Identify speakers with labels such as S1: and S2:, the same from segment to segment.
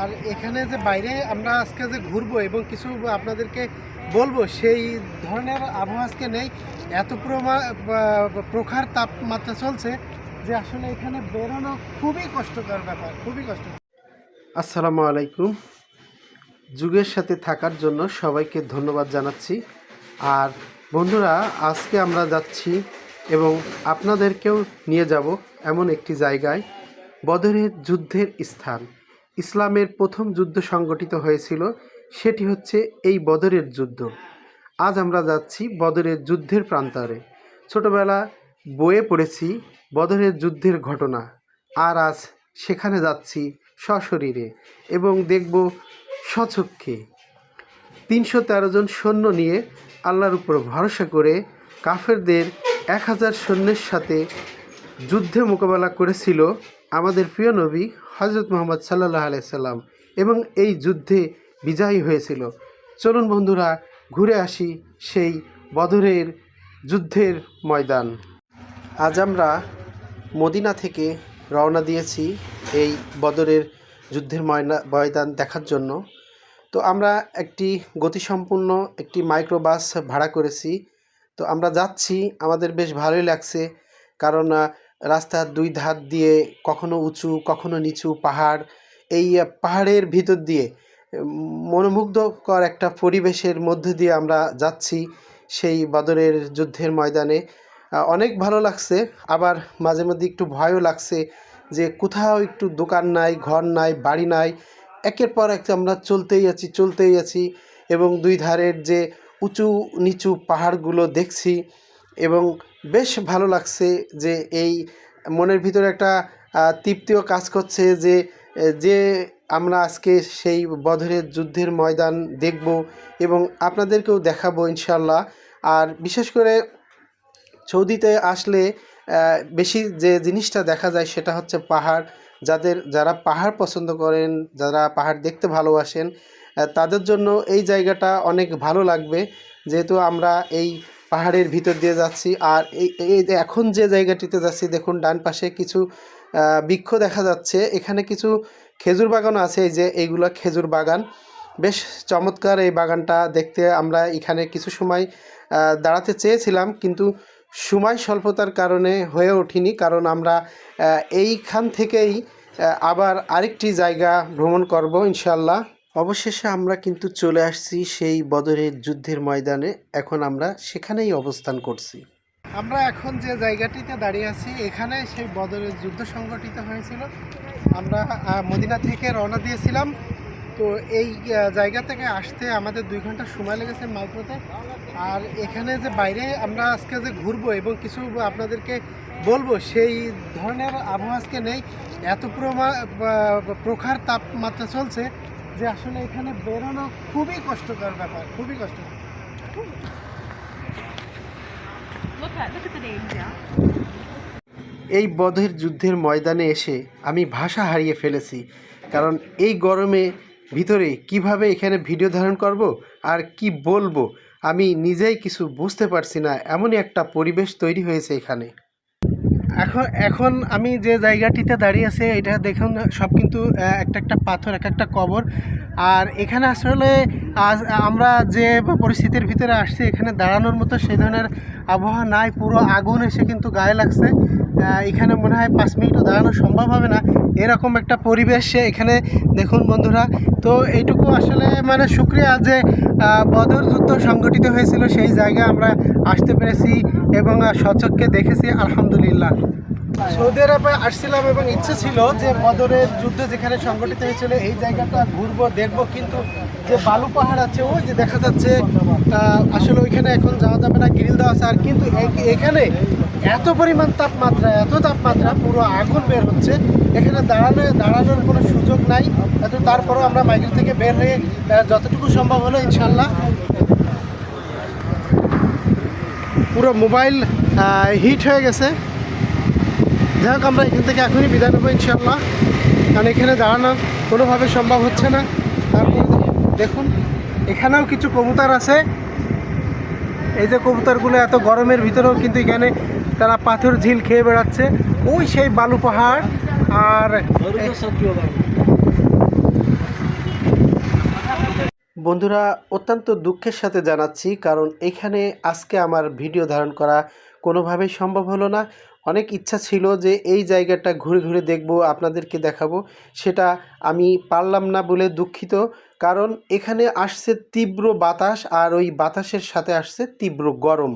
S1: আর এখানে যে বাইরে আমরা আজকে যে ঘুরবো এবং কিছু আপনাদেরকে বলবো, সেই ধরনের আবহাওয়া আজকে নেই। এত প্রখর তাপমাত্রা চলছে যে আসলে এখানে বেরোনো খুবই কষ্টকর ব্যাপার, খুবই কষ্ট। আসসালামু আলাইকুম। যুগের সাথে থাকার জন্য সবাইকে ধন্যবাদ জানাচ্ছি। আর বন্ধুরা, আজকে আমরা যাচ্ছি এবং আপনাদেরকেও নিয়ে যাব এমন একটি জায়গায়, বদরের যুদ্ধের স্থান। ইসলামের প্রথম যুদ্ধ সংগঠিত হয়েছিল, সেটি হচ্ছে এই বদরের যুদ্ধ। আজ আমরা যাচ্ছি বদরের যুদ্ধের প্রান্তরে। ছোটবেলা বইয়ে পড়েছি বদরের যুদ্ধের ঘটনা, আর আজ সেখানে যাচ্ছি সশরীরে এবং দেখব স্বচক্ষে ৩১৩ জন সৈন্য নিয়ে আল্লাহর উপর ভরসা করে কাফেরদের ১০০০ সৈন্যের সাথে যুদ্ধে মোকাবেলা করেছিল আমাদের প্রিয় নবী হযরত মুহাম্মদ সাল্লাল্লাহু আলাইহি সাল্লাম, এবং এই যুদ্ধে বিজয়ী হয়েছিল। চলুন বন্ধুরা, ঘুরে আসি সেই বদরের যুদ্ধের ময়দান। আজ আমরা মদিনা থেকে রওনা দিয়েছি এই বদরের যুদ্ধের ময়দান দেখার জন্য। তো আমরা একটি গতিসম্পন্ন একটি মাইক্রোবাস ভাড়া করেছি। তো আমরা যাচ্ছি, আমাদের বেশ ভালোই লাগছে, কারণ রাস্তার দুই ধার দিয়ে কখনো উঁচু কখনো নিচু পাহাড়, এই পাহাড়ের ভিতর দিয়ে মনোমুগ্ধকর একটা পরিবেশের মধ্যে দিয়ে আমরা যাচ্ছি সেই বদরের যুদ্ধের ময়দানে। অনেক ভালো লাগছে, আবার মাঝে মধ্যে একটু ভয়ও লাগছে যে কোথাও একটু দোকান নাই, ঘর নাই, বাড়ি নাই, একের পর এক আমরা চলতেই আছি এবং দুই ধারের যে উঁচু নিচু পাহাড়গুলো দেখছি এবং বেশ ভালো লাগছে। যে এই মনের ভিতরে একটা তৃপ্তিও কাজ করছে যে যে আমরা আজকে সেই বদরের যুদ্ধের ময়দান দেখব এবং আপনাদেরকেও দেখাবো ইনশাল্লাহ। আর বিশেষ করে সৌদিতে আসলে বেশি যে জিনিসটা দেখা যায় সেটা হচ্ছে পাহাড়। যারা পাহাড় পছন্দ করেন, যারা পাহাড় দেখতে ভালোবাসেন, তাদের জন্য এই জায়গাটা অনেক ভালো লাগবে, যেহেতু আমরা এই পাহাড়ের ভিতর দিয়ে যাচ্ছি। আর এই যে এখন যে জায়গাটিতে যাচ্ছি, দেখুন ডান পাশে কিছু বৃক্ষ দেখা যাচ্ছে, এখানে কিছু খেজুর বাগান আছে। এই যে এইগুলো খেজুর বাগান, বেশ চমৎকার এই বাগানটা দেখতে। আমরা এখানে কিছু সময় দাঁড়াতে চেয়েছিলাম, কিন্তু সময় স্বল্পতার কারণে হয়ে ওঠেনি, কারণ আমরা এইখান থেকেই আবার আরেকটি জায়গা ভ্রমণ করব ইনশাল্লাহ। অবশেষে আমরা কিন্তু চলে আসছি সেই বদরের যুদ্ধের ময়দানে। এখন আমরা সেখানেই অবস্থান করছি। আমরা এখন যে জায়গাটিতে দাঁড়িয়ে আছি, এখানে সেই বদরের যুদ্ধ সংগঠিত হয়েছিল। আমরা মদিনা থেকে রওনা দিয়েছিলাম। তো এই জায়গা থেকে আসতে আমাদের 2 ঘন্টা সময় লেগেছে মাইক্রোতে। আর এখানে যে বাইরে আমরা আজকে যে ঘুরবো এবং কিছু আপনাদেরকে বলবো, সেই ধরনের আবহাওয়া আজকে নেই। এত প্রখর তাপমাত্রা চলছে যে আসলে এখানে বেরোনো খুবই কষ্টকর ব্যাপার, খুবই কষ্টকর। এই বদরের যুদ্ধের ময়দানে এসে আমি ভাষা হারিয়ে ফেলেছি, কারণ এই গরমে ভিতরে কিভাবে এখানে ভিডিও ধারণ করব আর কি বলবো আমি নিজেই কিছু বুঝতে পারছি না। এমনই একটা পরিবেশ তৈরি হয়েছে এখানে। এখন আমি যে জায়গাটিতে দাঁড়িয়ে আছি, এটা দেখুন সব কিন্তু একটা একটা পাথর, এক একটা কবর। আর এখানে আসলে আজ আমরা যে পরিস্থিতির ভিতরে আসছি, এখানে দাঁড়ানোর মতো সেই ধরনের আবহাওয়া নাই। পুরো আগুন এসে কিন্তু গায়ে লাগছে। এখানে মনে হয় 5 মিনিটও দাঁড়ানো সম্ভব হবে না, এরকম একটা পরিবেশ এখানে দেখুন বন্ধুরা। তো এইটুকু আসলে মানে শুকরিয়া যে বদর যুদ্ধ সংগঠিত হয়েছিল, সেই জায়গায় আমরা আসতে পেরেছি এবং স্বচক্ষে দেখেছি, আলহামদুলিল্লাহ। সৌদি আরবে আসছিলাম এবং ইচ্ছে ছিল যে বদরের যুদ্ধ যেখানে সংগঠিত হয়েছিল এই জায়গাটা ঘুরবো, দেখবো, কিন্তু যে বালু পাহাড় আছে ওই যে দেখা যাচ্ছে, আসলে ওইখানে এখন যাওয়া যাবে না, গ্রিল দেওয়া আছে। আর কিন্তু এখানে এত পরিমাণ তাপমাত্রা, পুরো আগুন বের হচ্ছে, এখানে দাঁড়ানোর কোনো সুযোগ নাই। তারপরেও আমরা মাইকেল থেকে বের হয়ে যতটুকু সম্ভব হলো ইনশাল্লাহ। পুরো মোবাইল হিট হয়ে গেছে। যাই হোক, আমরা এখান থেকে এখনই বিদায় নেবো ইনশাল্লাহ, কারণ এখানে দাঁড়ানো কোনোভাবে সম্ভব হচ্ছে না। তারপর দেখুন এখানেও কিছু কবুতর আছে। এই যে কবুতরগুলো এত গরমের ভিতরেও কিন্তু এখানে তারা পাথর ঝিল খেয়ে বেড়াচ্ছে। ওই সেই বালু পাহাড়। আর বন্ধুরা, অত্যন্ত দুঃখের সাথে জানাচ্ছি, কারণ এখানে আজকে আমার ভিডিও ধারণ করা কোনোভাবেই সম্ভব হলো না। অনেক ইচ্ছা ছিল যে এই জায়গাটা ঘুরে ঘুরে দেখব, আপনাদেরকে দেখাবো, সেটা আমি পারলাম না বলে দুঃখিত। কারণ এখানে আসছে তীব্র বাতাস, আর ওই বাতাসের সাথে আসছে তীব্র গরম।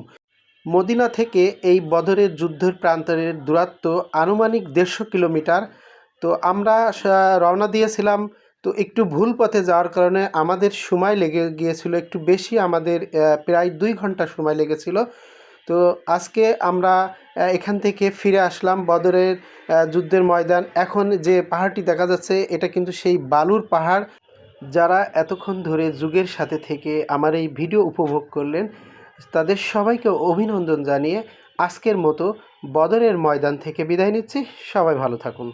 S1: মদিনা থেকে এই বদরের যুদ্ধের প্রান্তরের দূরত্ব আনুমানিক 150 কিলোমিটার। তো আমরা রওনা দিয়েছিলাম, তো একটু ভুল পথে যাওয়ার কারণে আমাদের সময় লেগে গিয়েছিল একটু বেশি, আমাদের প্রায় 2 ঘন্টা সময় লেগেছিল। তো আজকে আমরা এখান থেকে ফিরে আসলাম বদরের যুদ্ধের ময়দান। এখন যে পাহাড়টি দেখা যাচ্ছে এটা কিন্তু সেই বালুর পাহাড়। যারা এতক্ষণ ধরে যুগের সাথে থেকে আমার এই ভিডিও উপভোগ করলেন, তাদের সবাইকে অভিনন্দন জানিয়ে আজকের মতো বদরের ময়দান থেকে বিদায় নিচ্ছি। সবাই ভালো থাকুন।